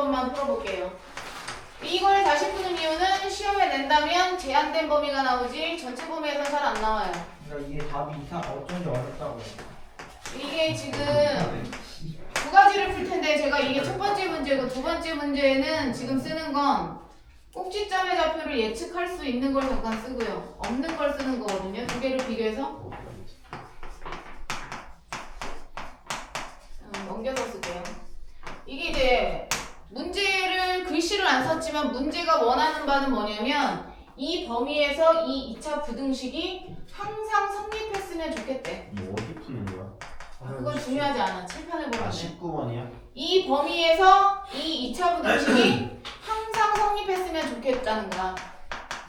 번만 풀어볼게요. 이걸 다시 푸는 이유는 시험에 낸다면 제한된 범위가 나오지 전체 범위에서는 잘 안 나와요. 그러니까 이게 답이 어쩐지 어렵다고. 이게 지금 두 가지를 풀 텐데 제가 이게 첫 번째 문제고 두 번째 문제는 지금 쓰는 건 꼭지점의 좌표를 예측할 수 있는 걸 잠깐 쓰고요. 없는 걸 쓰는 거거든요. 두 개를 비교해서 넘겨서 쓸게요. 이게 이제 문제를 글씨를 안 썼지만 문제가 원하는 바는 뭐냐면 이 범위에서 이 2차 부등식이 항상 성립했으면 좋겠대. 뭐 어디 푸는 거야? 그건 중요하지 않아. 칠판을 보면 돼. 19번이야? 이 범위에서 이 2차 부등식이 항상 성립했으면 좋겠다는 거야.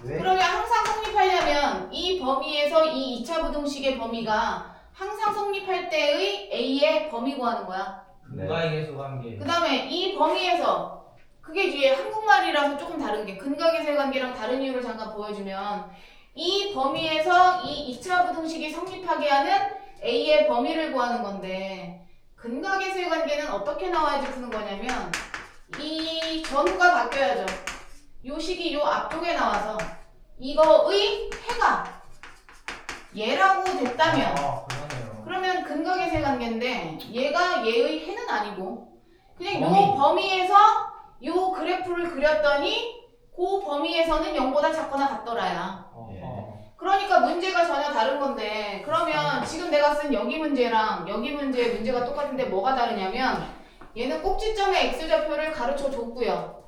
왜? 그러면 항상 성립하려면 이 범위에서 이 2차 부등식의 범위가 항상 성립할 때의 A의 범위 구하는 거야. 네. 근각에서 관계. 그 다음에 이 범위에서 그게 뒤에 한국말이라서 조금 다른 게 근각에서의 관계랑 다른 이유를 잠깐 보여주면 이 범위에서 이 2차 부등식이 성립하게 하는 A의 범위를 구하는 건데 근각에서의 관계는 어떻게 나와야지 푸는 거냐면 이 전후가 바뀌어야죠. 요 식이 요 앞쪽에 나와서 이거의 해가 얘라고 됐다면 그러네요. 그러면 근각에서의 관계인데 얘가 얘의 해는 아니고 그냥 요 범위. 범위에서 요 그래프를 그렸더니 그 범위에서는 0보다 작거나 같더라야. 그러니까 문제가 전혀 다른 건데 그러면 지금 내가 쓴 여기 문제랑 여기 문제가 똑같은데 뭐가 다르냐면 얘는 꼭지점의 x좌표를 가르쳐 줬고요.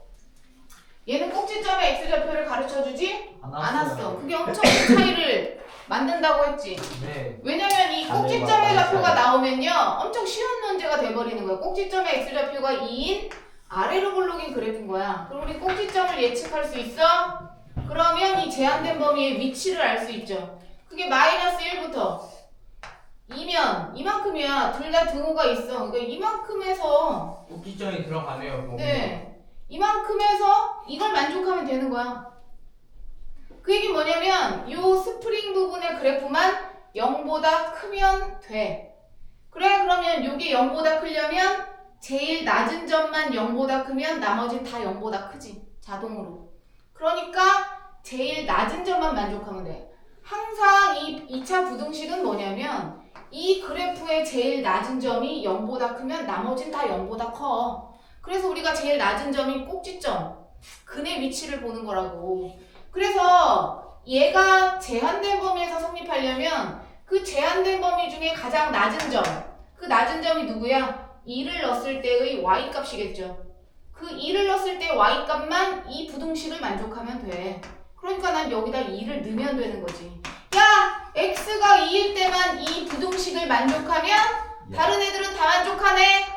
얘는 꼭지점의 x좌표를 가르쳐 주지 않았어. 그게 엄청 큰 차이를 만든다고 했지. 네. 왜냐면 이 꼭지점의 좌표가 나오면요 엄청 쉬운 문제가 돼버리는 거야. 꼭지점의 x좌표가 2인 아래로 볼록인 그래프인 거야. 그럼 우리 꼭지점을 예측할 수 있어? 그러면 이 제한된 범위의 위치를 알 수 있죠. 그게 마이너스 1부터 2면 이만큼이야. 둘 다 등호가 있어. 그러니까 이만큼에서 꼭지점이 들어가네요. 네 이만큼에서 이걸 만족하면 되는 거야. 그 얘기는 뭐냐면 요 스프링 부분의 그래프만 0보다 크면 돼. 그래 그러면 요게 0보다 크려면 제일 낮은 점만 0보다 크면 나머지는 다 0보다 크지. 자동으로. 그러니까 제일 낮은 점만 만족하면 돼. 항상 이 2차 부등식은 뭐냐면 이 그래프의 제일 낮은 점이 0보다 크면 나머지는 다 0보다 커. 그래서 우리가 제일 낮은 점이 꼭지점, 근의 위치를 보는 거라고. 그래서 얘가 제한된 범위에서 성립하려면 그 제한된 범위 중에 가장 낮은 점, 그 낮은 점이 누구야? 2를 넣었을 때의 y값이겠죠. 그 2를 넣었을 때 y값만 이 부등식을 만족하면 돼. 그러니까 난 여기다 2를 넣으면 되는 거지. 야! x가 2일 때만 이 부등식을 만족하면 다른 애들은 다 만족하네?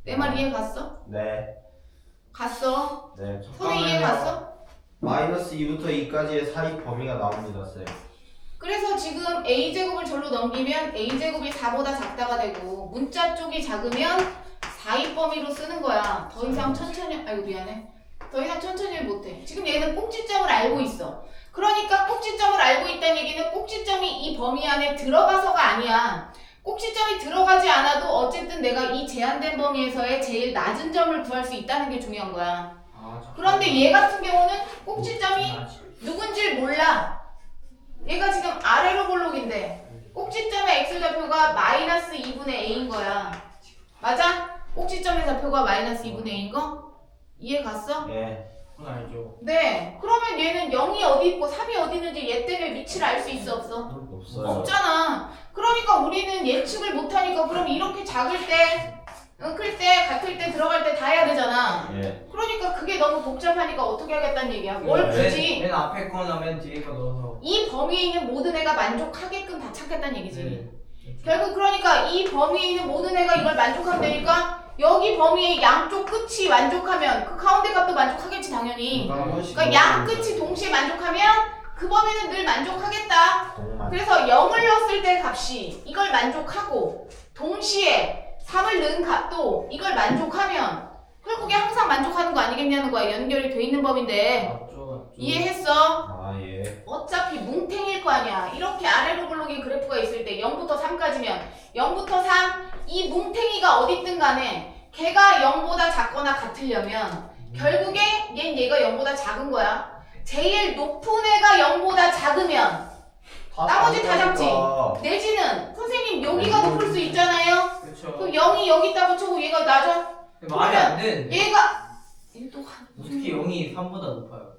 내 말 이해 갔어? 네. 갔어. 네. 손에 이해 갔어? 마이너스 2부터 2까지의 사이 범위가 나옵니다, 쌤. 그래서 지금 a제곱을 절로 넘기면 a제곱이 4보다 작다가 되고 문자 쪽이 작으면 4의 범위로 쓰는 거야. 더 이상 천천히 아이고 미안해. 더 이상 천천히 못해. 지금 얘는 꼭지점을 알고 있어. 그러니까 꼭지점을 알고 있다는 얘기는 꼭지점이 이 범위 안에 들어가서가 아니야. 꼭지점이 들어가지 않아도 어쨌든 내가 이 제한된 범위에서의 제일 낮은 점을 구할 수 있다는 게 중요한 거야. 그런데 얘 같은 경우는 꼭지점이 누군지 몰라. 얘가 지금 아래로 볼록인데 꼭지점의 x좌표가 마이너스 2분의 a인 거야. 맞아? 꼭지점의 좌표가 마이너스 2분의 a인 거? 이해 갔어? 네. 그건 알죠. 네. 그러면 얘는 0이 어디 있고 3이 어디 있는지 얘 때문에 위치를 알 수 있어 없어? 없어요. 없잖아. 그러니까 우리는 예측을 못하니까 그럼 이렇게 작을 때, 클 때, 같을 때, 들어갈 때 다 해야 되잖아. 예. 그러니까 그게 너무 복잡하니까 어떻게 하겠다는 얘기야. 뭘 굳이 맨 앞에 거나 맨 뒤에 거 넣어서. 이 범위에 있는 모든 애가 만족하게끔 다 찾겠다는 얘기지. 네. 결국 그러니까 이 범위에 있는 모든 애가 이걸 만족하면 되니까 여기 범위의 양쪽 끝이 만족하면 그 가운데 값도 만족하겠지 당연히. 그러니까 양 끝이 동시에 만족하면 그 범위는 늘 만족하겠다. 그래서 0을 넣었을 때 값이 이걸 만족하고 동시에 3을 넣은 값도 이걸 만족하면 결국에 항상 만족하는 거 아니겠냐는 거야. 연결이 돼 있는 범위인데. 맞죠. 이해했어? 아, 예. 어차피 뭉탱일 거 아니야. 이렇게 아래로 볼록인 그래프가 있을 때 0부터 3까지면 0부터 3, 이 뭉탱이가 어디 있든 간에 걔가 0보다 작거나 같으려면 결국에 얘가 0보다 작은 거야. 제일 높은 애가 0보다 작으면 나머지 다 작지. 내지는 선생님 여기가 높을 수 있잖아요. 그쵸. 그럼 0이 여기 있다고 쳐고 얘가 낮아. 말이 안 되는데. 얘가 얘도 어떻게 0이 3보다 높아요?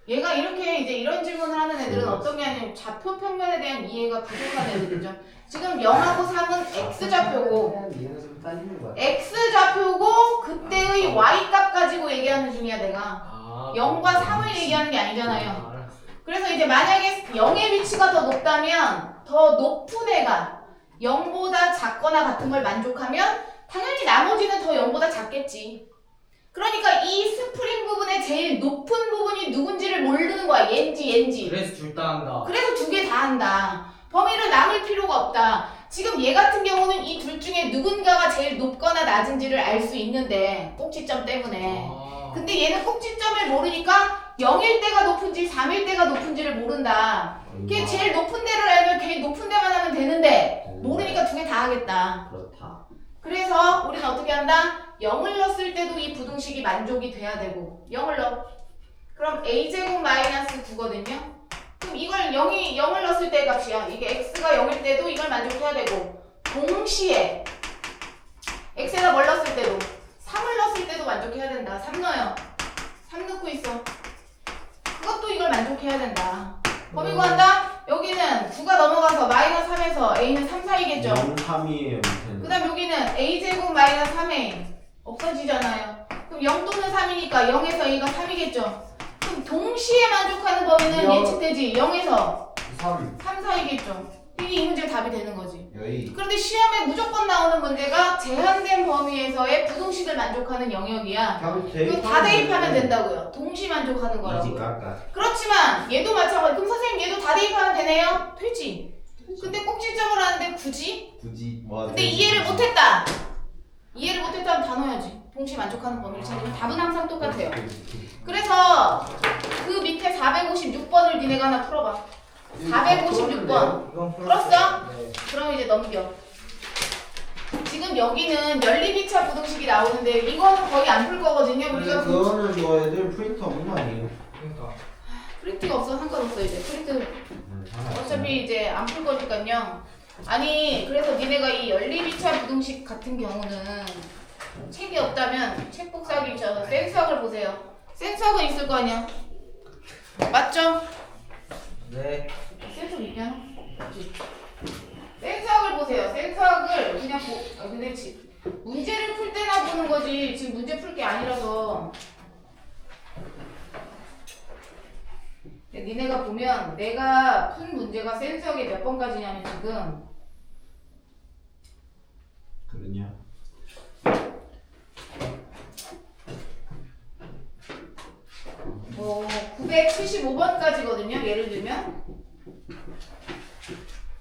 얘가 이렇게 이제 이런 질문을 하는 애들은 어떤 게 아니면 좌표 평면에 대한 이해가 부족한 애들이죠. 지금 0하고 3은 x좌표고 얘는 좀 따지는 거야. x좌표고 그때의 y 값 가지고 얘기하는 중이야 내가. 아, 0과 3을 얘기하는 게 아니잖아요. 알았어요. 그래서 이제 만약에 0의 위치가 더 높다면 더 높은 애가 0보다 작거나 같은 걸 만족하면 당연히 나머지는 더 0보다 작겠지. 그러니까 이 스프링 부분의 제일 높은 부분이 누군지를 모르는 거야. 얘인지. 그래서 둘 다 한다. 그래서 두 개 다 한다. 범위를 나눌 필요가 없다. 지금 얘 같은 경우는 이 둘 중에 누군가가 제일 높거나 낮은지를 알 수 있는데 꼭지점 때문에. 근데 얘는 꼭지점을 모르니까 0일 때가 높은지 3일 때가 높은지를 모른다. 걔 제일 높은 데를 알면 걔 높은 데만 하면 되는데 모르니까 두 개 다 하겠다. 그렇다. 그래서 우리는 어떻게 한다? 0을 넣었을 때도 이 부등식이 만족이 돼야 되고 0을 넣어. 그럼 a제곱 마이너스 9거든요. 그럼 이걸 0을 넣었을 때의 값이야. 이게 x가 0일 때도 이걸 만족해야 되고 동시에 x에다 뭘 넣었을 때도 3을 넣었을 때도 만족해야 된다. 3 넣어요. 3 넣고 있어. 그것도 이걸 만족해야 된다. 범위 구한다? 여기는 9가 넘어가서 마이너스 3에서 a는 3 사이겠죠? 0, 3이에요. 그 다음 여기는 a제곱 마이너스 3a 없어지잖아요. 그럼 0 또는 3이니까 0에서 a가 3이겠죠? 그럼 동시에 만족하는 범위는 영. 예측되지. 0에서 3. 3 사이겠죠? 이게 이 문제 답이 되는 거지. 여기. 그런데 시험에 무조건 나오는 문제가 제한된 범위에서의 부등식을 만족하는 영역이야. 그거 다 대입하면 된다고요. 동시 만족하는 이지 거라고. 깎아. 그렇지만 얘도 마찬가지. 그럼 선생님 얘도 다 대입하면 되네요? 되지. 근데 꼭지점을 하는데 굳이? 굳이 뭐. 근데 이해를 못했다. 이해를 못했다면 다 넣어야지. 동시 만족하는 범위를 찾으면 답은 항상 똑같아요. 그래서 그 밑에 456번을 니네가 하나 풀어봐. 456번. 이건 풀었어? 네. 그럼 이제 넘겨. 지금 여기는 연립이차 부등식이 나오는데 이거는 거의 안 풀 거거든요. 근데 우리가 그거는 뭐 애들 프린터 없는 거 아니에요? 그러니까. 프린트가 없어 상관없어 이제. 프린트 어차피 이제 안 풀 거니까요. 아니 그래서 니네가 이 연립이차 부등식 같은 경우는 책이 없다면 책 복사기 있잖아. 센수학을 보세요. 센수학은 있을 거 아니야. 맞죠? 네. 센수학 있냐? 센수학을 보세요. 센수학을 그냥 근데 문제를 풀 때나 보는 거지 지금 문제 풀 게 아니라서. 니네가 보면 내가 푼 문제가 센수학이 몇 번까지냐면 지금 그러냐? 뭐 975번까지거든요. 예를 들면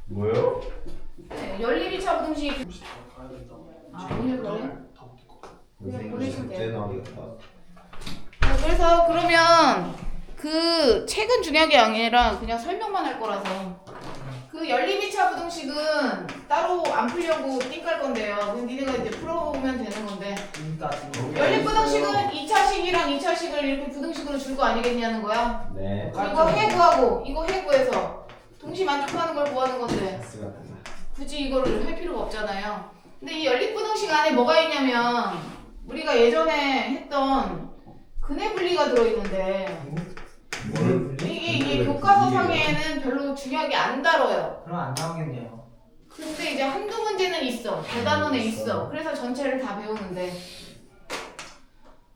뭐요? 네, 연립이차 부등식. 아 오늘 그래? 그냥 보내시면 돼요. 숙제 나오겠다. 그래서 그러면 그 책은 중요한 게 아니라 그냥 설명만 할 거라서 그 연립이차 부등식은 따로 안 풀려고 띵갈 건데요. 그럼 니네가 이제 풀어보면 되는 건데 그러니까 지금 연립 부등식은 2차식이랑 2차식을 이렇게 부등식으로 줄 거 아니겠냐는 거야. 네. 이거 해구하고 이거 해구해서 동시 만족하는 걸 구하는 건데 X가 되나? 굳이 이거를 할 필요가 없잖아요. 근데 이 연립부등식 안에 뭐가 있냐면 우리가 예전에 했던 근해 분리가 들어있는데 이게 교과서상에는 별로 중요하게 안 다뤄요. 그럼 안 나오겠네요. 근데 이제 한두 문제는 있어. 대단원에 있어. 그래서 전체를 다 배우는데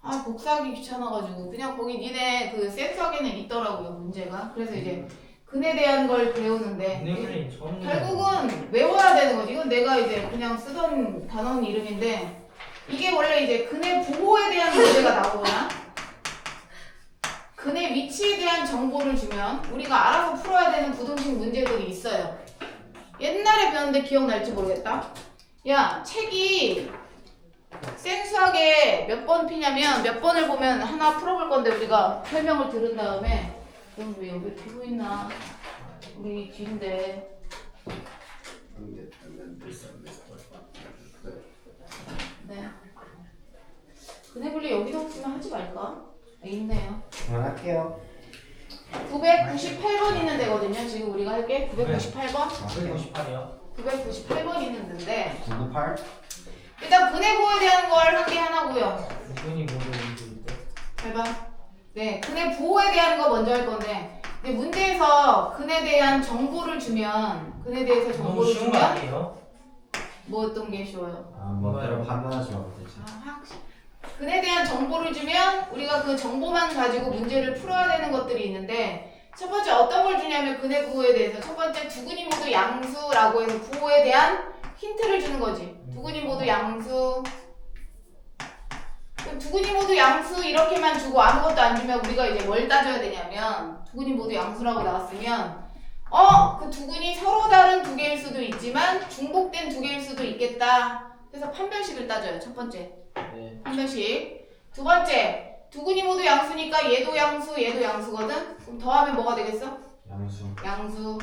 아 복사하기 귀찮아가지고 그냥 거기 니네 그 센스하기는 있더라고요 문제가. 그래서 이제 근에 대한 걸 배우는데 은행분이 처음 결국은 외워야 되는 거지. 이건 내가 이제 그냥 쓰던 단원 이름인데 이게 원래 이제 근의 부호에 대한 문제가 나오거나 근의 위치에 대한 정보를 주면 우리가 알아서 풀어야 되는 부등식 문제들이 있어요. 옛날에 배웠는데 기억날지 모르겠다. 야 책이 센수하게 몇 번 피냐면 몇 번을 보면 하나 풀어볼 건데 우리가 설명을 들은 다음에 그럼 왜 여기 피고 있나? 우리 뒤인데 할게. 998번. 998이요. 998번 있는데 998? 일단 근해 보호에 대한 걸 한 게 하나고요. 이분이 모두 있대. 잘 봐. 네, 근해 보호에 대한 거 먼저 할 건데 근데 문제에서 근에 대한 정보를 주면 근에 대해서 너무 정보를 쉬운 거 주면 아니에요? 뭐 어떤 게 쉬워요? 멋대로 판단하지 말면 되지. 근에 대한 정보를 주면 우리가 그 정보만 가지고 문제를 풀어야 되는 것들이 있는데 첫 번째 어떤 걸 주냐면 근해 부호에 대해서 첫 번째 두근이 모두 양수라고 해서 부호에 대한 힌트를 주는 거지. 두근이 모두 양수. 두근이 모두 양수 이렇게만 주고 아무것도 안 주면 우리가 이제 뭘 따져야 되냐면 두근이 모두 양수라고 나왔으면 그 두근이 서로 다른 두 개일 수도 있지만 중복된 두 개일 수도 있겠다. 그래서 판별식을 따져요. 첫 번째. 네. 판별식. 두 번째. 두근이 모두 양수니까 얘도 양수, 얘도 양수거든. 그럼 더하면 뭐가 되겠어? 양수. 양수.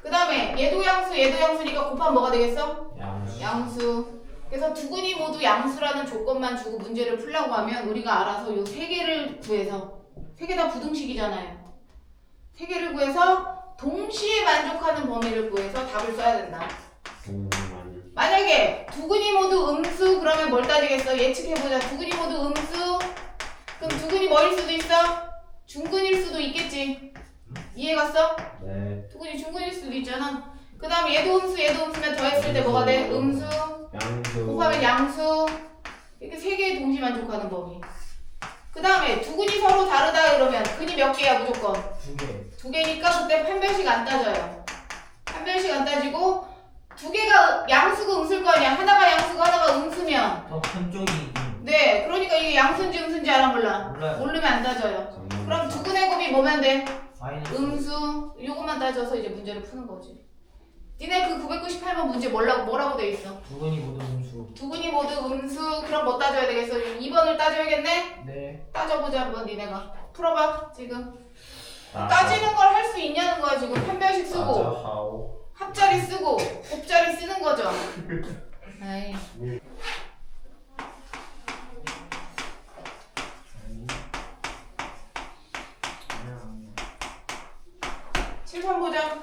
그 다음에 얘도 양수, 얘도 양수니까 곱하면 뭐가 되겠어? 양수. 양수. 그래서 두근이 모두 양수라는 조건만 주고 문제를 풀려고 하면 우리가 알아서 요 세 개를 구해서 세 개 다 부등식이잖아요. 세 개를 구해서 동시에 만족하는 범위를 구해서 답을 써야 된다. 만약에 두근이 모두 음수 그러면 뭘 따지겠어? 예측해보자. 두근이 모두 음수 그럼 두근이 뭐일 수도 있어? 중근일 수도 있겠지. 이해갔어? 네. 두근이 중근일 수도 있잖아. 그 다음에 얘도 음수면 더했을 때 뭐가 돼? 음수 양수. 곱하면 양수. 이렇게 세 개의 동시 만족하는 범위. 그 다음에 두근이 서로 다르다 그러면 근이 몇 개야 무조건? 2개. 두 개니까 그때 판별식 안 따져요. 판별식 안 따지고 두 개가 양수고 음수일 거 아니야. 하나가 양수고 하나가 음수면 더 큰 쪽이 네 그러니까 이게 양수인지 음수인지 알아 몰라? 몰라요. 모르면 안 따져요. 그럼 두근의 곱이 뭐면 돼? 마이너스. 음수 요것만 따져서 이제 문제를 푸는 거지. 니네 그 998번 문제 뭐라고 돼 있어? 두근이 모두 음수. 두근이 모두 음수 그럼 뭐 따져야 되겠어? 2번을 따져야겠네? 네. 따져보자 한번 니네가 풀어봐 지금. 따지는 걸 할 수 있냐는 거야 지금. 판별식 쓰고 하오. 합자리 쓰고 곱자리 쓰는 거죠. 아이. 칠번 보자.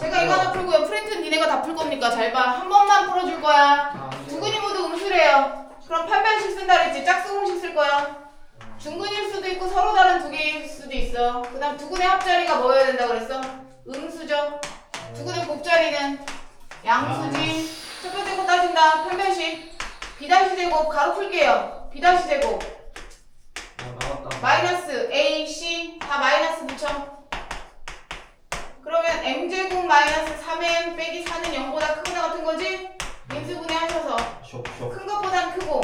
제가 이거 하나 풀고요. 프린트는 니네가 다 풀 겁니까? 잘 봐. 한 번만 풀어줄 거야. 두근이 모두 음수래요. 그럼 판별식 쓴다 그랬지? 짝수공식 쓸 거야. 중근일 수도 있고 서로 다른 두 개일 수도 있어. 그 다음 두근의 합자리가 뭐여야 된다 그랬어? 음수죠. 두근의 곱자리는 양수지. 첫 번째 거 따진다. 판별식. B' 제곱 가로 풀게요. B' 제곱 나왔다. 마이너스 A, C 다 마이너스 붙여. 그러면 m제곱 마이너스 3m 빼기 4는 0보다 크거나 같은 거지? 인수분해 하셔서 쇽쇽. 큰 것보단 크고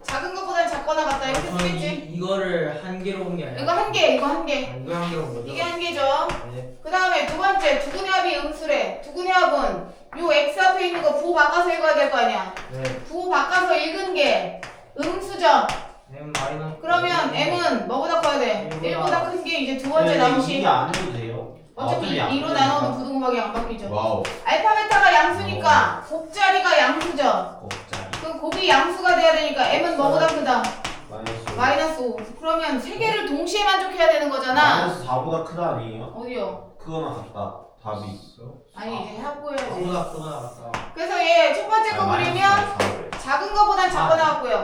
작은 것보단 작거나 같다 이렇게 쓰겠지? 이거를 한 개로 온 게 아니라. 이거 한 개, 이거 한 개. 이거 한 개로 온 거죠? 이게 한 개죠. 네. 그 다음에 두 번째 두근의 합이 음수래. 두근의 합은 요 x 앞에 있는 거 부호 바꿔서 읽어야 될 거 아니야. 네. 부호 바꿔서 읽은 게 음수죠. M 마이너스. 그러면 m은 뭐보다 커야 돼? 1보다 큰 게 이제 두 번째 남시. 이게 안 해도 돼요? 어차피 안 2로 돼요? 나눠도 부등호박이 안 바뀌죠. 와우. 알파 베타가 양수니까 곱자리가 양수죠. 곱자리. 그럼 곱이 양수가 돼야 되니까 m은 뭐보다 크다? 마이너스. 마이너스 5. 그러면 세 개를 동시에 만족해야 되는 거잖아. 마이너스 4보다 크다 아니에요? 어디요? 크거나 같다. 답이. 아니 이제 해보여야지. 보다 크다 나왔다. 그래서 얘 첫 번째 거 그리면 작은 거보단 작거 나왔고요.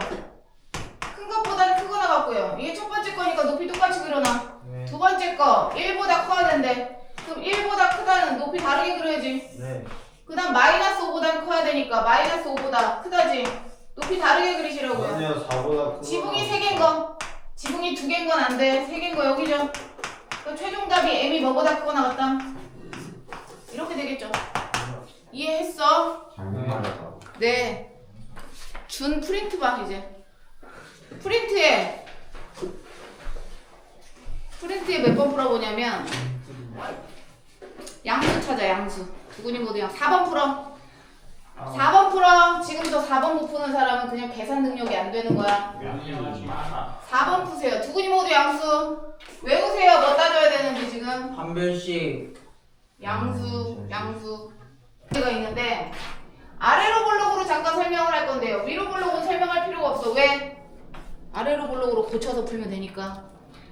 큰 것보단 크거 나왔고요. 이게 첫 번째 거니까 높이 똑같이 그려놔. 네. 두 번째 거 1보다 커야 된대. 그럼 1보다 크다는 높이 다르게 그려야지. 네. 그 다음 마이너스 5보다 커야 되니까 마이너스 5보다 크다지. 높이 다르게 그리시라고요. 아니요 4보다 크고. 지붕이 3개인 거. 지붕이 2개인 건 안 돼. 3개인 거 여기죠. 그럼 최종 답이 m이 뭐보다 크거 나갔다. 이렇게 되겠죠. 이해했어? 잘못 말했다. 네. 준 프린트 봐 이제. 프린트에 몇 번 풀어보냐면 양수 찾아 양수. 두근이 모두 양. 4번 풀어. 4번 풀어. 지금부터 4번 못 푸는 사람은 그냥 계산 능력이 안 되는 거야. 4번 푸세요. 두근이 모두 양수. 외우세요. 뭐 따져야 되는지 지금. 판별식. 양수. 가 있는데 아래로 볼록으로 잠깐 설명을 할 건데요. 위로 볼록은 설명할 필요가 없어. 왜? 아래로 볼록으로 고쳐서 풀면 되니까.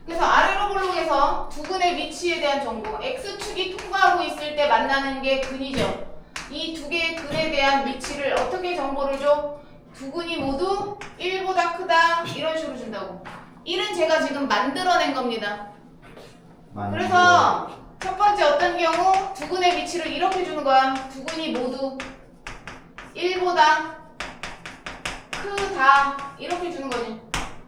그래서 아래로 볼록에서 두근의 위치에 대한 정보 X축이 통과하고 있을 때 만나는 게 근이죠. 이 두 개의 근에 대한 위치를 어떻게 정보를 줘? 두근이 모두 1보다 크다 이런 식으로 준다고. 1은 제가 지금 만들어낸 겁니다. 그래서 첫 번째 어떤 경우 두근의 위치를 이렇게 주는 거야. 두근이 모두 1보다 크다 이렇게 주는 거지.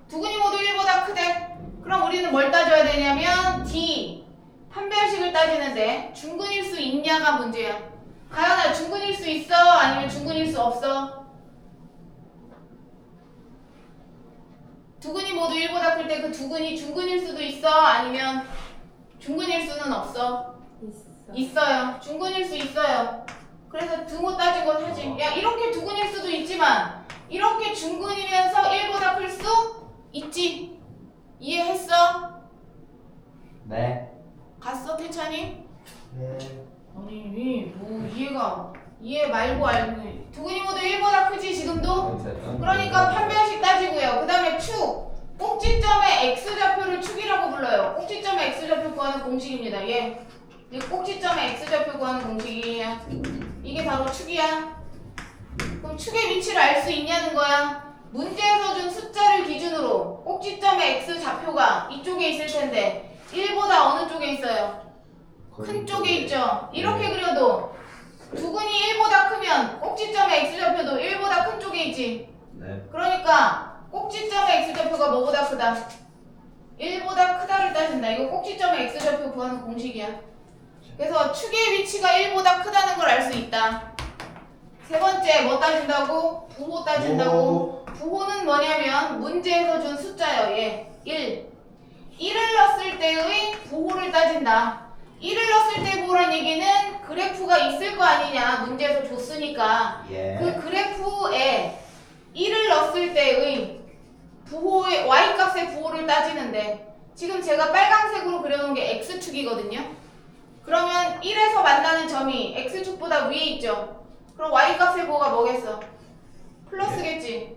두근이 모두 1보다 크대. 그럼 우리는 뭘 따져야 되냐면 D 판별식을 따지는데 중근일 수 있냐가 문제야. 가연아 중근일 수 있어? 아니면 중근일 수 없어? 두근이 모두 1보다 클 때 그 두근이 중근일 수도 있어? 아니면 중근일 수는 없어? 있어요. 중근일 수 있어요. 그래서 등호 따진 거 사지. 야 이렇게 두근일 수도 있지만 이렇게 중근이면서 1보다 클 수 있지. 이해했어? 네. 갔어 태찬이? 네. 아니 뭐 이해 말고 알고. 두근이 모두 1보다 크지 지금도? 그러니까 판별식 따지고요. 그 다음에 축. 꼭지점의 x좌표를 축이라고 불러요. 꼭지점의 x좌표 구하는 공식입니다. 이 꼭지점의 x좌표 구하는 공식이에요. 이게 바로 축이야. 그럼 축의 위치를 알 수 있냐는 거야. 문제에서 준 숫자를 기준으로 꼭지점의 x좌표가 이쪽에 있을 텐데 1보다 어느 쪽에 있어요? 큰 쪽에 있죠. 이렇게 그려도 두근이 1보다 크면 꼭지점의 x좌표도 1보다 큰 쪽에 있지. 네. 그러니까 꼭지점의 x좌표가 뭐보다 크다? 1보다 크다를 따진다. 이거 꼭지점의 x좌표 구하는 공식이야. 그래서 축의 위치가 1보다 크다는 걸 알 수 있다. 세 번째 뭐 따진다고? 부호 따진다고. 부호는 뭐냐면 문제에서 준 숫자예요. 얘 1. 1을 넣었을 때의 부호를 따진다. 1을 넣었을 때 부호란 얘기는 그래프가 있을 거 아니냐. 문제에서 줬으니까. 예. 그 그래프에 1을 넣었을 때의 부호의 y값의 부호를 따지는데 지금 제가 빨간색으로 그려놓은 게 x축이거든요. 그러면 1에서 만나는 점이 x축보다 위에 있죠. 그럼 y값의 부호가 뭐겠어? 플러스겠지.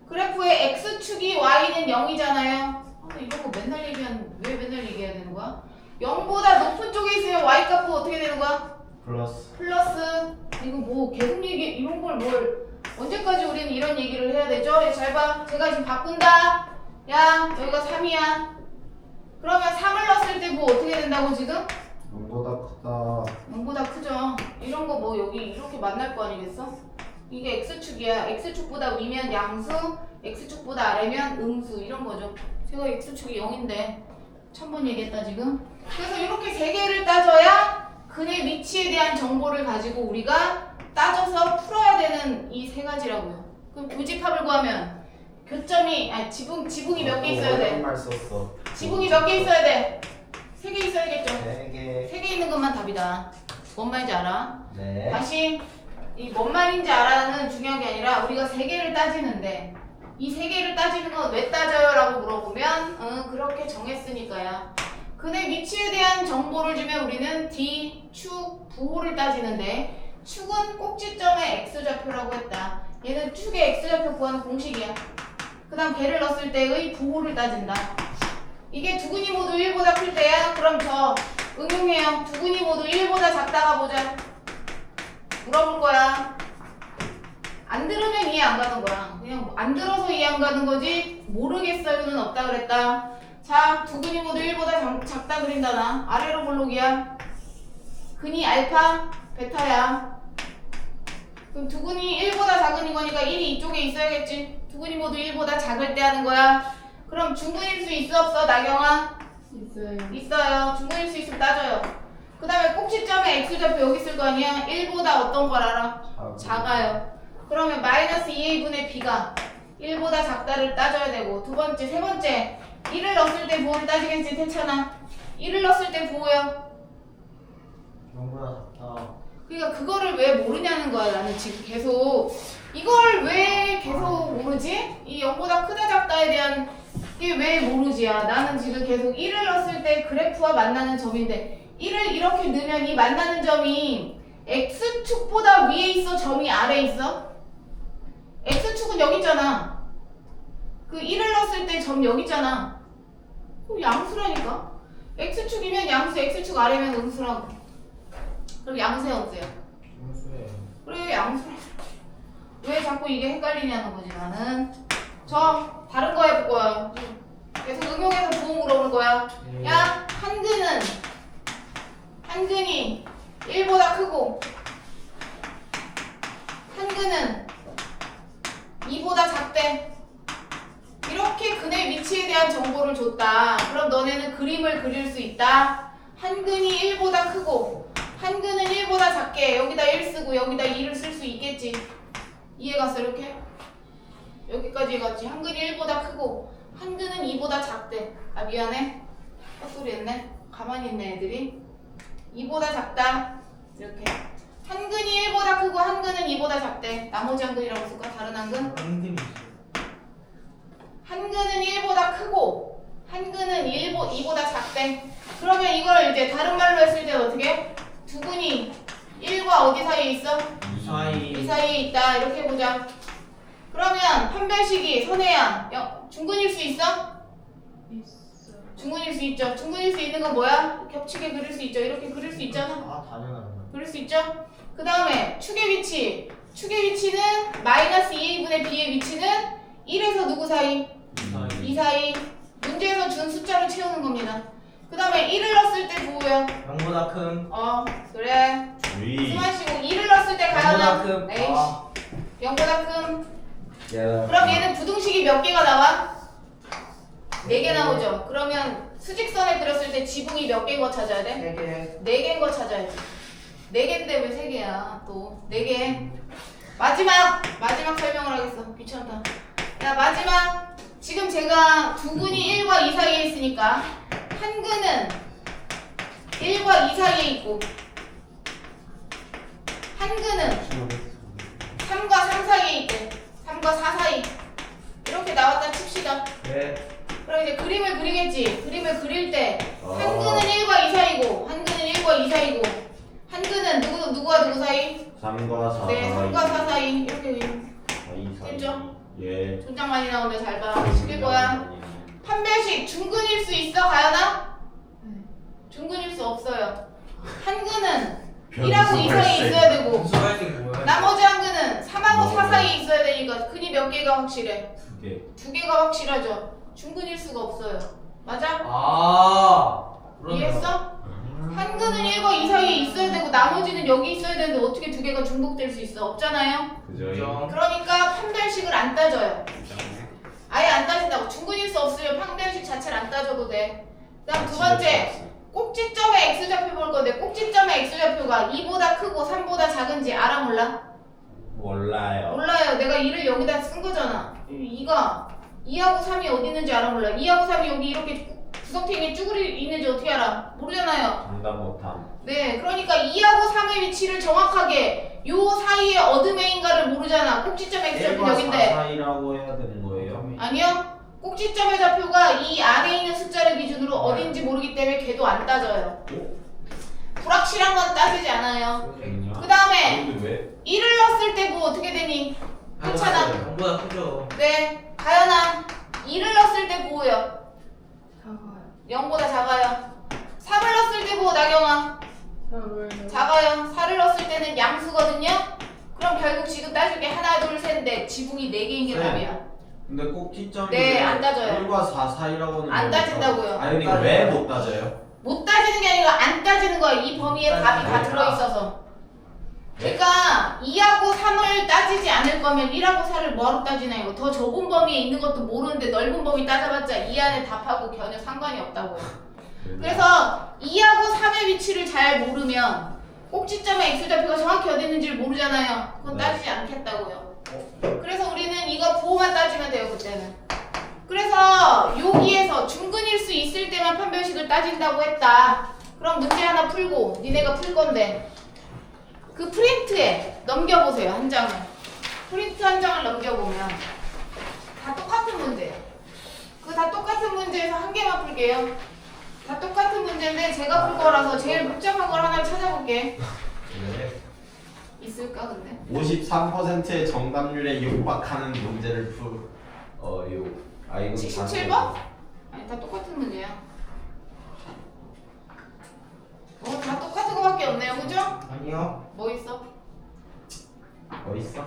그래프의 x축이 y는 0이잖아요. 이런 거 왜 맨날 얘기해야 되는 거야? 0보다 높은 쪽에 있으면 y값은 어떻게 되는 거야? 플러스. 이거 뭐 계속 이런 걸 언제까지 우리는 이런 얘기를 해야 되죠? 잘 봐. 제가 지금 바꾼다. 야, 여기가 3이야. 그러면 3을 넣었을 때 뭐 어떻게 된다고 지금? 0보다 크다. 0보다 크죠. 이런 거 뭐 여기 이렇게 만날 거 아니겠어? 이게 x축이야. x축보다 위면 양수, x축보다 아래면 음수 이런 거죠. 제가 x축이 0인데 1000번 얘기했다 지금. 그래서 이렇게 세 개를 따져야 근의 위치에 대한 정보를 가지고 우리가 따져서 풀어야 되는 이 세 가지라고요. 그럼 교집합을 구하면 지붕이 몇 개 있어야 돼? 말 썼어. 지붕이 몇 개 있어야 돼? 3개 있어야겠죠? 3개. 3개 있는 것만 답이다. 뭔 말인지 알아? 네. 다시 이 뭔 말인지 알아는 중요한 게 아니라 우리가 3개를 따지는데 이 3개를 따지는 건 왜 따져요? 라고 물어보면 그렇게 정했으니까야. 근의 위치에 대한 정보를 주면 우리는 D, 축, 부호를 따지는데 축은 꼭지점의 x좌표라고 했다. 얘는 축의 x좌표 구하는 공식이야. 그 다음 걔를 넣었을 때의 부호를 따진다. 이게 두근이 모두 1보다 클 때야? 그럼 저 응용해요. 두근이 모두 1보다 작다가 보자. 물어볼 거야. 안 들으면 이해 안 가는 거야. 그냥 안 들어서 이해 안 가는 거지 모르겠어요는 없다 그랬다. 자, 두근이 모두 1보다 작다 그린다 나. 아래로 볼록이야. 근이 알파, 베타야. 그럼 두근이 1보다 작은 거니까 1이 이쪽에 있어야겠지. 두근이 모두 1보다 작을 때 하는 거야. 그럼 중근일 수 있어 없어 나경아? 있어요. 중근일 수 있으면 따져요. 그 다음에 꼭지점에 x좌표 여기 있을 거 아니야? 1보다 어떤 걸 알아? 작아요. 그러면 마이너스 2a분의 b가 1보다 작다를 따져야 되고 세 번째 1을 넣었을 때 부호를 따지겠지 태찬아. 1을 넣었을 때 부호요. 0보다 작다. 그러니까 그거를 왜 모르냐는 거야. 나는 지금 계속 이걸 왜 계속 모르지? 이 0보다 크다 작다에 대한 이게 왜 모르지야. 나는 지금 계속 1을 넣었을 때 그래프와 만나는 점인데 1을 이렇게 넣으면 이 만나는 점이 x축보다 위에 있어? 점이 아래에 있어? x축은 여기 있잖아. 그 1을 넣었을 때 점 여기 있잖아. 그럼 양수라니까. x축이면 양수, x축 아래면 음수라고. 그럼 양수야 음수야? 음수예요. 그래 양수라. 왜 자꾸 이게 헷갈리냐는 거지 나는. 저 다른 거 해볼 거야. 계속 응용해서 부호 물어볼 거야. 야 한근이 1보다 크고 한근은 2보다 작대. 이렇게 근의 위치에 대한 정보를 줬다. 그럼 너네는 그림을 그릴 수 있다. 한근이 1보다 크고 한근은 1보다 작게. 여기다 1 쓰고 여기다 2를 쓸 수 있겠지. 이해갔어 이렇게? 여기까지 갔지. 한근이 1보다 크고 한근은 2보다 작대. 아 미안해. 헛소리 했네. 가만히 있네 애들이. 2보다 작다. 이렇게. 한근이 1보다 크고 한근은 2보다 작대. 나머지 한근이라고 쓸까? 다른 한근? 은근히 있어요. 한근은 1보다 크고 한근은 2보다 작대. 그러면 이걸 이제 다른 말로 했을 때 어떻게? 두 근이 1과 어디 사이에 있어? 이 사이에 있다. 이렇게 해보자. 그러면 판별식이 선혜야 중근일 수 있어? 있어. 중근일 수 있죠. 중근일 수 있는 건 뭐야? 겹치게 그릴 수 있죠. 이렇게 그릴 수 있잖아. 아 당연하다. 그릴 수 있죠? 그 다음에 축의 위치. 축의 위치는 마이너스 2분의 b의 위치는 1에서 누구 사이? 2 사이. 문제에서 준 숫자로 채우는 겁니다. 그 다음에 1을 넣었을 때 뭐예요? 0보다 큰. 그래. 주의. 수마시고 1을 넣었을 때 0보다 가야나? 큰. 에이씨. 0보다 큰. 야. 그럼 얘는 부등식이 몇 개가 나와? 4개 나오죠. 그러면 수직선에 그렸을 때 지붕이 몇 개인 거 찾아야 돼? 3개. 4개인 거 찾아야지. 4개인데 왜 3개야? 또 4개. 마지막 설명을 하겠어. 귀찮다. 야 마지막. 지금 제가 두 근이 1과 2 사이에 있으니까 한 근은 1과 2 사이에 있고 한 근은 3과 3 사이에 있대. 3과 4 사이. 이렇게 나왔다 칩시다. 네. 그럼 이제 그림을 그리겠지. 그림을 그릴 때 한 근은 1과 2 사이고 한 근은 1과 2 사이고 한 근은 누구와 누구 사이? 3과 4 네, 3과 4 사이. 이렇게 됐죠? 예. 존장 많이 나오는데 잘 봐. 죽일 거야. 판별식 중근일 수 있어 가연아? 중근일 수 없어요. 한 근은 1하고 2 사이에 있어야 되고 음수가 있는 뭐야? 나머지 한 근은 3하고 4 사이에 있어야 되니까 근이 몇 개가 확실해? 2개. 2개가 확실하죠. 중근일 수가 없어요. 맞아? 그러네요. 이해했어? 한 근은 1과 2 사이에 있어야 되고 나머지는 여기 있어야 되는데 어떻게 2개가 중복될 수 있어? 없잖아요? 그죠? 그러니까 판별식을 안 따져요. 아예 안 따진다고. 중근일 수 없으면 판별식 자체를 안 따져도 돼. 그 다음 두 번째 꼭지점의 x좌표 볼 건데 꼭지점의 x좌표가 2보다 크고 3보다 작은지 알아 몰라? 몰라요. 몰라요. 내가 2를 여기다 쓴 거잖아. 2가 2하고 3이 어디 있는지 알아 몰라? 2하고 3이 여기 이렇게 구석탱이에 쭈그리 있는지 어떻게 알아? 모르잖아요. 장담 못함. 네, 그러니까 2하고 3의 위치를 정확하게 요 사이에 어드메인가를 모르잖아. 꼭지점 x좌표 1과 4 여긴데. 사이라고 해야 되는 거예요? 아니요. 꼭지점의 좌표가 이 안에 있는 숫자를 기준으로 어딘지 모르기 때문에 걔도 안 따져요. 불확실한 건 따지지 않아요. 그 다음에 이게 왜? 1을 넣었을 때 뭐 어떻게 되니? 괜찮아. 0보다 크죠. 네, 가연아. 2를 넣었을 때 뭐예요? 작아요. 0보다 작아요. 3을 넣었을 때 뭐 나경아? 작아요. 4를 넣었을 때는 양수거든요. 그럼 결국 지금 따질 게 하나, 둘, 셋, 넷. 지붕이 4개인 게 네. 답이야. 근데 꼭지점이 네, 안 따져요. 1과 4 사이라고는 안 따진다고요. 아니 근데 왜 못 따져요? 못 따지는 게 아니라 안 따지는 거야. 이 범위에 답이 다 들어있어서. 그러니까 2하고 3을 따지지 않을 거면 1하고 4를 뭐하러 따지나 이거. 더 좁은 범위에 있는 것도 모르는데 넓은 범위 따져봤자 이 안에 답하고 전혀 상관이 없다고요. 그래서 2하고 3의 위치를 잘 모르면 꼭지점의 x좌표가 정확히 어디 있는지를 모르잖아요. 그건 네. 따지지 않겠다고요. 그래서 우리는 이거 부호만 따지면 돼요 그때는. 그래서 여기에서 중근일 수 있을 때만 판별식을 따진다고 했다. 그럼 문제 하나 풀고 니네가 풀 건데 그 프린트에 넘겨보세요 한 장을. 프린트 한 장을 넘겨보면 다 똑같은 문제예요. 그 다 똑같은 문제에서 한 개만 풀게요. 다 똑같은 문제인데 제가 풀 거라서 제일 복잡한 걸 하나를 찾아볼게. 네. 있을까 근데? 53%의 정답률에 육박하는 문제를 이거 77번? 아니 다 똑같은 문제야. 다 똑같은 거밖에 없네요, 그죠? 아니요. 뭐 있어? 어딨어?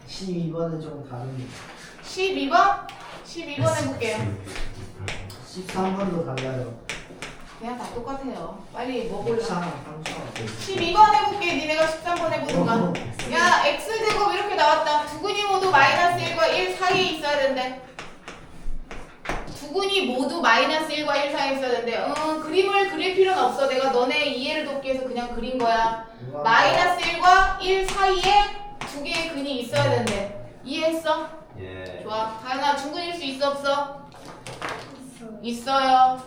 12번은 좀 다른데 12번? 12번 해볼게요. 13번도 달라요. 그냥 다 똑같아요. 빨리 뭐 골라? 12번 12번 해볼게. 니네가 13번 해보든가. 야, x제곱 이렇게 나왔다. 두 근이 모두 마이너스 1과 1 사이에 있어야 된대. 두 근이 모두 마이너스 1과 1 사이에 있어야 된대. 그림을 그릴 필요는 없어. 내가 너네 이해를 돕기 위해서 그냥 그린 거야. 마이너스 1과 1 사이에 두 개의 근이 있어야 된대. 이해했어? 예. 좋아. 다현아, 중근일 수 있어 없어? 있어요.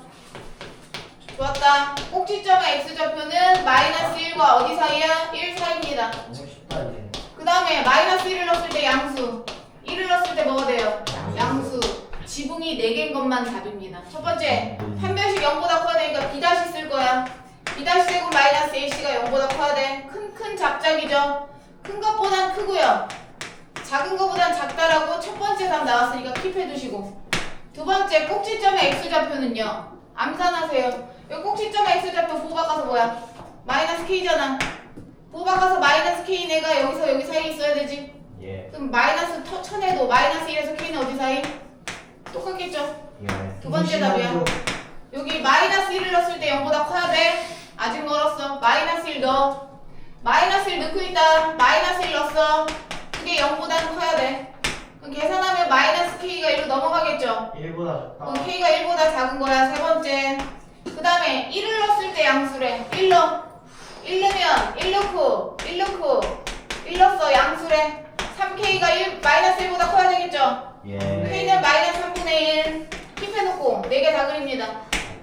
좋았다. 꼭지점의 x좌표는 마이너스 1과 어디 사이야? 1 사이입니다. 너무 쉽다 이제. 그 다음에 마이너스 1을 넣었을 때 양수, 1을 넣었을 때 뭐가 돼요? 양수. 지붕이 4개인 것만 답입니다. 첫 번째, 판별식 0보다 커야 되니까 b' 쓸 거야. b' 제곱 마이너스 ac가 0보다 커야 돼. 큰 작작이죠. 큰 것보단 크고요. 작은 것보단 작다라고 첫 번째 답 나왔으니까 킵해두시고, 두 번째 꼭지점의 x좌표는요, 암산하세요. 여기 꼭지점의 x좌표 부호 바꿔서 뭐야? 마이너스 k잖아. 부호 바꿔서 마이너스 k 내가 여기서 여기 사이에 있어야 되지. 예. 그럼 마이너스 쳐내도 마이너스 1에서 k는 어디 사이? 똑같겠죠? 예. 두 번째 답이야. 여기 마이너스 1을 넣었을 때 0보다 커야 돼. 아직 멀었어. 마이너스 1 넣어. 마이너스 1 넣고 있다. 마이너스 1 넣었어. 그게 0보다는 커야 돼. 그럼 계산하면 마이너스 k가 1로 넘어가겠죠? 1보다 그럼 좋다. k가 1보다 작은 거야. 세 번째. 그 다음에 1을 넣었을 때 양수래. 1 넣어. 1 넣으면 1 넣고 1 넣고 1 넣었어. 양수래. 3k가 1 마이너스 1보다 커야 되겠죠? 예. k는 마이너스 3분의 1 킵해놓고 4개 다 그립니다.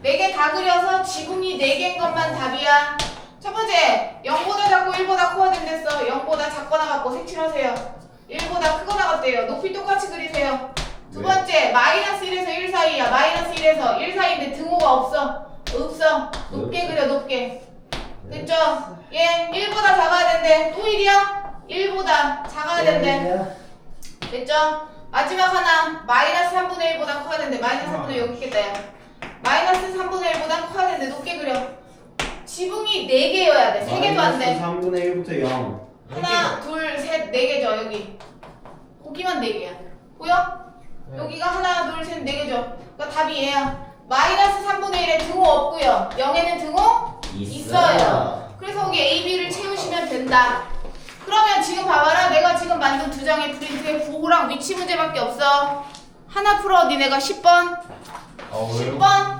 4개 다 그려서 지붕이 4개인 것만 답이야. 첫 번째 0보다 작고 1보다 커야 된댔어. 0보다 작거나 같고 색칠하세요. 1보다 크거나 같대요. 높이 똑같이 그리세요. 두 번째 마이너스 1에서 1 사이야. 마이너스 1에서 1 사이인데 등호가 없어. 높게 그려 높게. 됐죠? 얘 1보다 작아야 된대. 또 1이야? 1보다 작아야 된대. 됐죠? 마지막 하나 마이너스 3분의 1보다 커야 된대. 마이너스 3분의 1 여기 있겠다. 야. 마이너스 3분의 1보다 커야 된대. 높게 그려. 지붕이 4개여야 돼. 3개도 안 돼. 3분의 1부터 0. 하나, 둘, 셋, 4개죠. 여기. 거기만 4개야. 보여? 여기가 하나, 둘, 셋, 4개죠. 그러니까 답이 얘야. 마이너스 3분의 1에 등호 없고요. 0에는 등호 있어요. 그래서 거기 A, B를 채우시면 된다. 그러면 지금 봐봐라. 내가 지금 만든 두 장의 프린트에 부호랑 위치 문제밖에 없어. 하나 풀어. 니네가 10번. 10번.